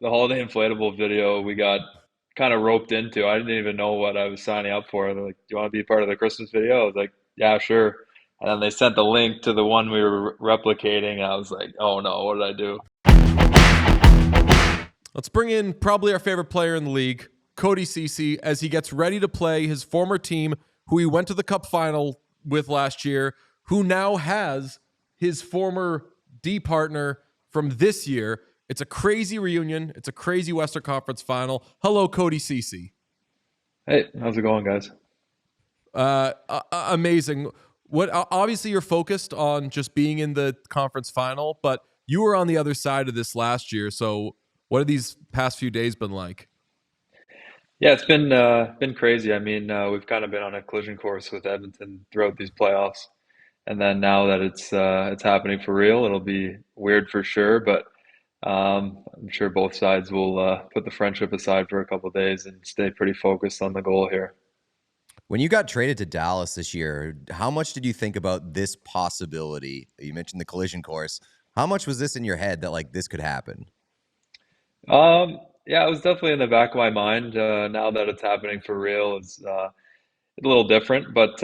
the holiday inflatable video we got kind of roped into. I didn't even know what I was signing up for. They're like, "Do you want to be part of the Christmas video?" I was like, "Yeah, sure." And then they sent the link to the one we were replicating. I was like, "Oh no, what did I do?" Let's bring in probably our favorite player in the league, Cody Ceci, as he gets ready to play his former team, who he went to the Cup final with last year, who now has his former D partner from this year. It's a crazy reunion. It's a crazy Western Conference final. Hello, Cody Ceci. Hey, how's it going, guys? Amazing. What obviously you're focused on just being in the conference final, but you were on the other side of this last year. So, what have these past few days been like? Yeah, it's been crazy. I mean, we've kind of been on a collision course with Edmonton throughout these playoffs, and then now that it's happening for real, it'll be weird for sure. But I'm sure both sides will put the friendship aside for a couple of days and stay pretty focused on the goal here. When you got traded to Dallas this year, how much did you think about this possibility? You mentioned the collision course. How much was this in your head that like this could happen? Yeah, it was definitely in the back of my mind. Now that it's happening for real, it's a little different, but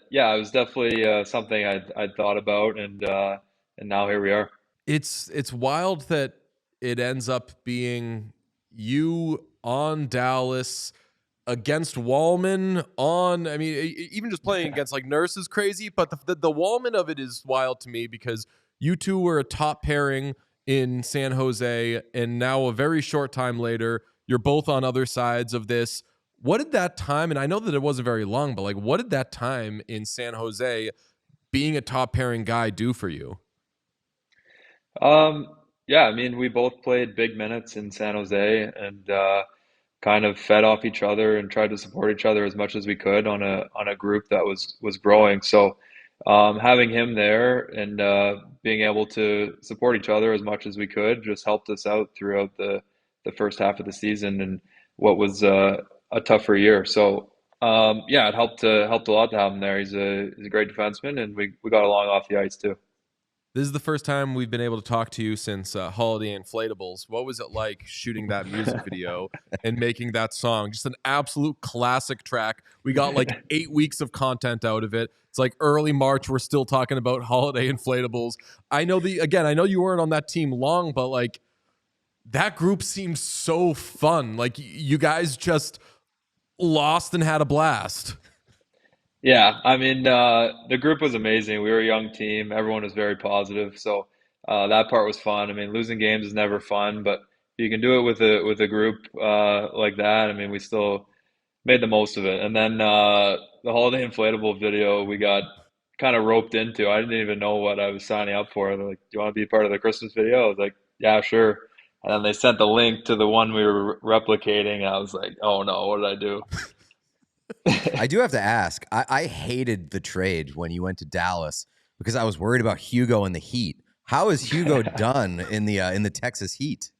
yeah, it was definitely something I'd thought about, and now here we are. It's wild that it ends up being you on Dallas against Wallman on. I mean, even just playing against like Nurse is crazy, but the Wallman of it is wild to me because you two were a top pairing in San Jose, and now a very short time later, you're both on other sides of this. What did that time, and I know that it wasn't very long, but like, what did that time in San Jose being a top pairing guy do for you? Yeah, I mean, we both played big minutes in San Jose and kind of fed off each other and tried to support each other as much as we could on a group that was growing. So having him there and being able to support each other as much as we could just helped us out throughout the first half of the season and what was a tougher year. So yeah, it helped a lot to have him there. He's a great defenseman, and we got along off the ice too. This is the first time we've been able to talk to you since Holiday Inflatables. What was it like shooting that music video and making that song? Just an absolute classic track. We got like 8 weeks of content out of it. It's like early March. We're still talking about Holiday Inflatables. I know you weren't on that team long, but like that group seems so fun. Like you guys just lost and had a blast. Yeah, I mean, the group was amazing. We were a young team. Everyone was very positive, so that part was fun. I mean, losing games is never fun, but you can do it with a group like that. I mean, we still made the most of it. And then the holiday inflatable video we got kind of roped into. I didn't even know what I was signing up for. They're like, "Do you want to be part of the Christmas video?" I was like, "Yeah, sure." And then they sent the link to the one we were replicating. I was like, "Oh no, what did I do?" I do have to ask. I hated the trade when you went to Dallas because I was worried about Hugo and the Heat. How is Hugo done in the Texas Heat?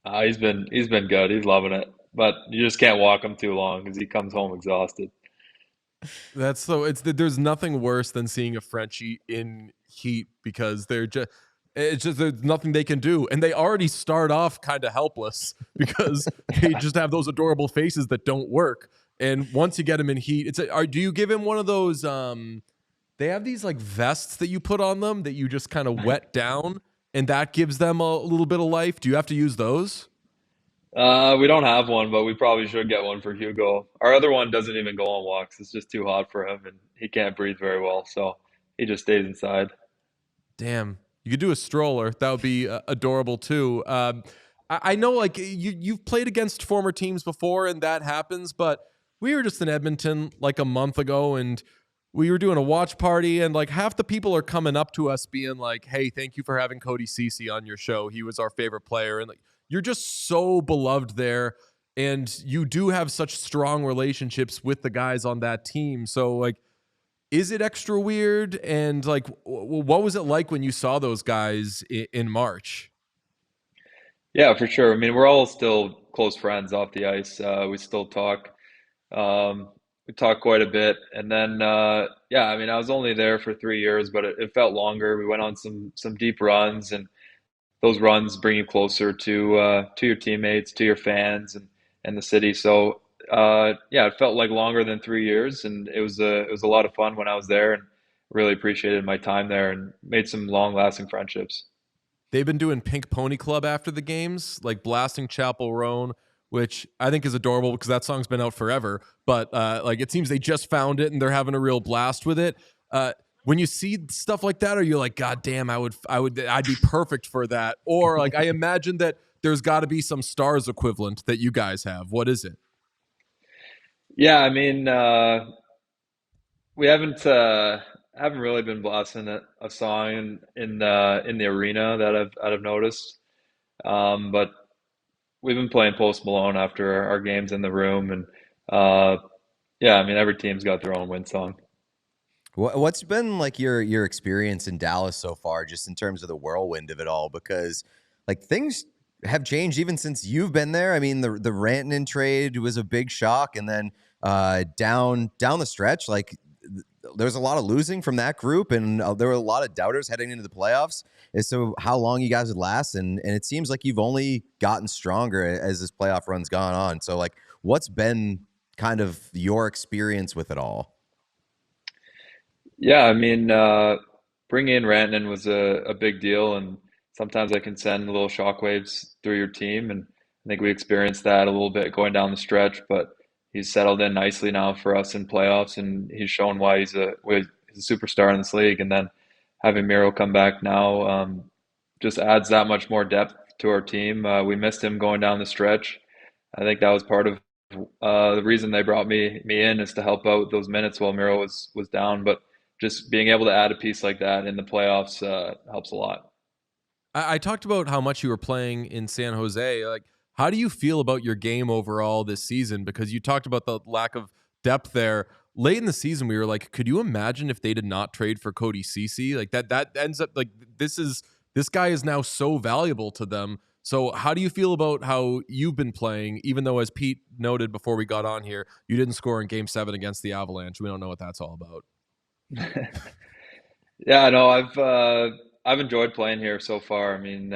He's been good. He's loving it. But you just can't walk him too long because he comes home exhausted. That's so there's nothing worse than seeing a Frenchie in heat because it's just there's nothing they can do. And they already start off kind of helpless because they just have those adorable faces that don't work. And once you get them in heat, do you give him one of those they have these like vests that you put on them that you just kind of wet down and that gives them a little bit of life. Do you have to use those? We don't have one, but we probably should get one for Hugo. Our other one doesn't even go on walks. It's just too hot for him, and he can't breathe very well, so he just stays inside. Damn, you could do a stroller. That would be adorable too. I know, like you've played against former teams before, and that happens. But we were just in Edmonton like a month ago, and we were doing a watch party, and like half the people are coming up to us, being like, "Hey, thank you for having Cody Ceci on your show. He was our favorite player," and like you're just so beloved there. And you do have such strong relationships with the guys on that team. So, like, is it extra weird? And like, what was it like when you saw those guys in March? Yeah, for sure. I mean, we're all still close friends off the ice. We still talk. We talk quite a bit, and then yeah, I mean, I was only there for 3 years, but it felt longer. We went on some deep runs, and those runs bring you closer to your teammates, to your fans, and the city. So yeah, it felt like longer than 3 years, and it was a lot of fun when I was there, and really appreciated my time there, and made some long lasting friendships. They've been doing Pink Pony Club after the games, like blasting Chapel Roan, which I think is adorable because that song's been out forever. But like it seems they just found it and they're having a real blast with it. When you see stuff like that, are you like, God damn, I'd be perfect for that? Or like, I imagine that there's got to be some Stars equivalent that you guys have. What is it? Yeah, I mean, we haven't really been blasting a song in the arena that I've noticed. But we've been playing Post Malone after our games in the room, and uh, yeah, I mean every team's got their own win song. What's been like your experience in Dallas so far, just in terms of the whirlwind of it all? Because like things have changed even since you've been there. I mean, the Rantanen trade was a big shock, and then down the stretch, like there was a lot of losing from that group, and there were a lot of doubters heading into the playoffs as to how long you guys would last. And it seems like you've only gotten stronger as this playoff run's gone on. So like, what's been kind of your experience with it all? Yeah, I mean, bringing in Rantanen was a big deal, and sometimes I can send little shockwaves through your team, and I think we experienced that a little bit going down the stretch. But he's settled in nicely now for us in playoffs, and he's shown why he's a superstar in this league. And then having Miro come back now just adds that much more depth to our team. We missed him going down the stretch. I think that was part of the reason they brought me in is to help out those minutes while Miro was down. But just being able to add a piece like that in the playoffs helps a lot. I talked about how much you were playing in San Jose. Like, how do you feel about your game overall this season? Because you talked about the lack of depth there. Late in the season, we were like, could you imagine if they did not trade for Cody Ceci? Like that ends up like this guy is now so valuable to them. So how do you feel about how you've been playing, even though, as Pete noted before we got on here, you didn't score in Game 7 against the Avalanche? We don't know what that's all about. Yeah, no, I've enjoyed playing here so far. I mean,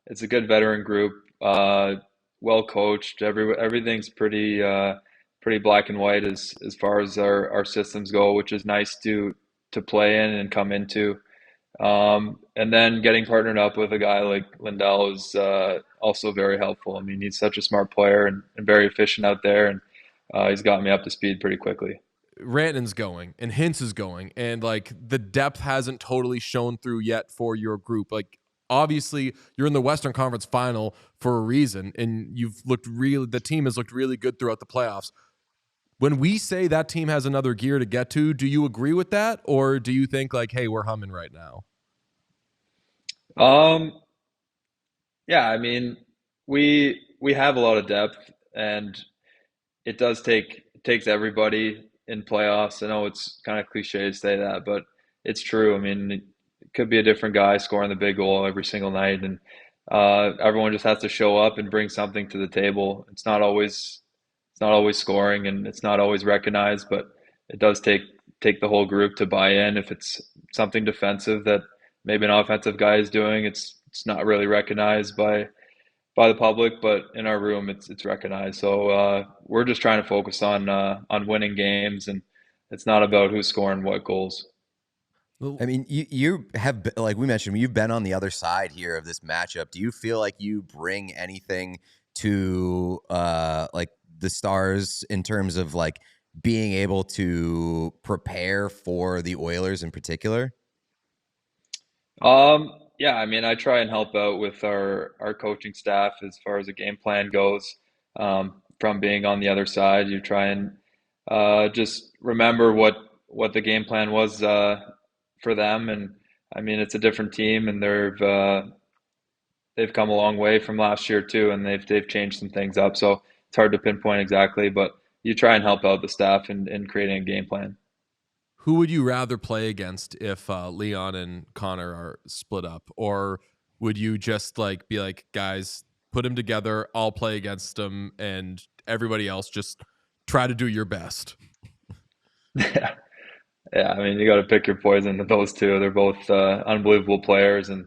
it's a good veteran group, well coached. Everything's pretty black and white as far as our systems go, which is nice to play in and come into. And then getting partnered up with a guy like Lindell is also very helpful. I mean, he's such a smart player and very efficient out there, and he's got me up to speed pretty quickly. Rantanen's going and Hintz is going, and like the depth hasn't totally shown through yet for your group. Like obviously you're in the Western Conference Final for a reason, and the team has looked really good throughout the playoffs. When we say that team has another gear to get to, do you agree with that, or do you think like, hey, we're humming right now? Um, yeah, I mean, we have a lot of depth, and it takes everybody in playoffs. I know it's kind of cliche to say that, but it's true. I mean, it could be a different guy scoring the big goal every single night, and everyone just has to show up and bring something to the table. It's not always scoring, and it's not always recognized, but it does take the whole group to buy in. If it's something defensive that maybe an offensive guy is doing, it's not really recognized by the public, but in our room, it's recognized. So we're just trying to focus on winning games, and it's not about who's scoring what goals. I mean, you have like we mentioned, you've been on the other side here of this matchup. Do you feel like you bring anything to like the Stars in terms of like being able to prepare for the Oilers in particular? Yeah, I mean, I try and help out with our coaching staff as far as the game plan goes. From being on the other side, you try and just remember what the game plan was for them. And I mean, it's a different team, and they've come a long way from last year too, and they've changed some things up. So it's hard to pinpoint exactly, but you try and help out the staff in creating a game plan. Who would you rather play against if Leon and Connor are split up? Or would you just like be like, guys, put them together, I'll play against them, and everybody else just try to do your best? Yeah, I mean, you got to pick your poison with those two. They're both unbelievable players, and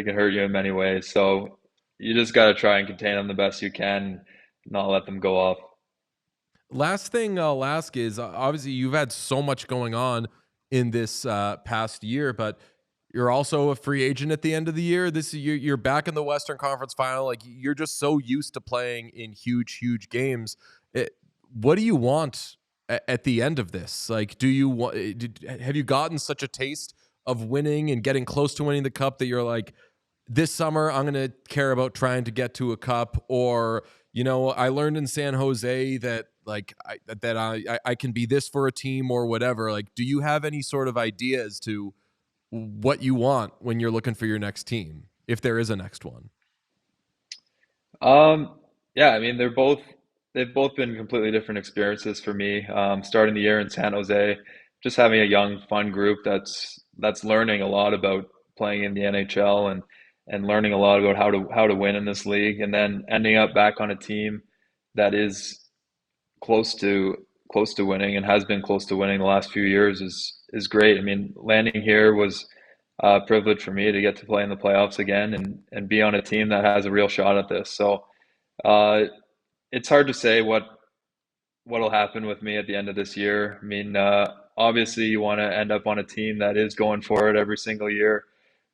can hurt you in many ways. So you just got to try and contain them the best you can, not let them go off. Last thing I'll ask is obviously you've had so much going on in this past year, but you're also a free agent at the end of the year. You're back in the Western Conference Final. Like, you're just so used to playing in huge games. What do you want at the end of this? Like, have you gotten such a taste of winning and getting close to winning the cup that you're like, this summer I'm going to care about trying to get to a cup? Or, I learned in San Jose that I can be this for a team or whatever. Like, do you have any sort of idea as to what you want when you're looking for your next team, if there is a next one? Yeah, I mean they've both been completely different experiences for me. Starting the year in San Jose, just having a young, fun group that's learning a lot about playing in the NHL and learning a lot about how to win in this league, and then ending up back on a team that is close to winning and has been close to winning the last few years is great. I mean, landing here was a privilege for me to get to play in the playoffs again and be on a team that has a real shot at this. So uh, it's hard to say what'll happen with me at the end of this year. I mean, obviously you want to end up on a team that is going for it every single year,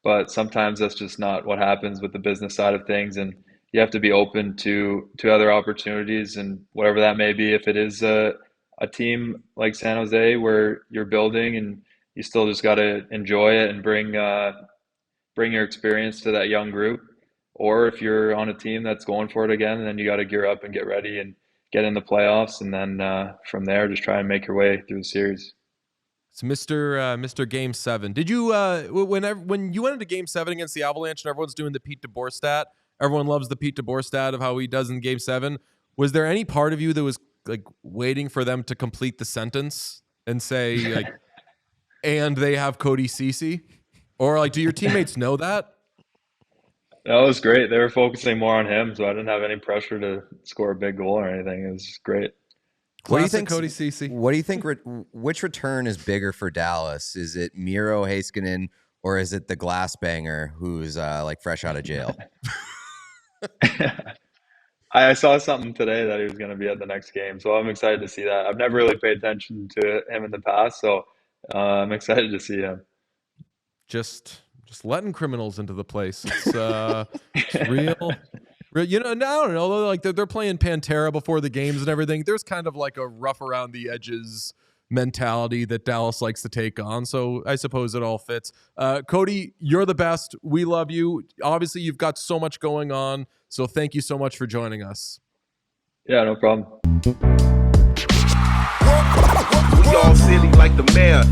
but sometimes that's just not what happens with the business side of things, and you have to be open to other opportunities and whatever that may be. If it is a team like San Jose where you're building and you still just got to enjoy it and bring your experience to that young group, or if you're on a team that's going for it again, then you got to gear up and get ready and get in the playoffs, and then from there, just try and make your way through the series. It's Mr. Game 7. Did you when you went into Game 7 against the Avalanche and everyone's doing the Pete DeBoer stat? Everyone loves the Pete DeBoer stat of how he does in Game 7. Was there any part of you that was like waiting for them to complete the sentence and say like, and they have Cody Ceci? Or like, do your teammates know that? That was great. They were focusing more on him, so I didn't have any pressure to score a big goal or anything. It was great. What do you Classic think, Cody Ceci. What do you think? Which return is bigger for Dallas? Is it Miro Heiskanen or is it the glass banger who's like fresh out of jail? I saw something today that he was going to be at the next game, so I'm excited to see that. I've never really paid attention to him in the past, so I'm excited to see him. Just letting criminals into the place. It's real. I don't know. Like they're playing Pantera before the games and everything. There's kind of like a rough around the edges mentality that Dallas likes to take on. So I suppose it all fits. Cody, you're the best. We love you. Obviously, you've got so much going on. So thank you so much for joining us. Yeah, no problem. We all silly like the mayor.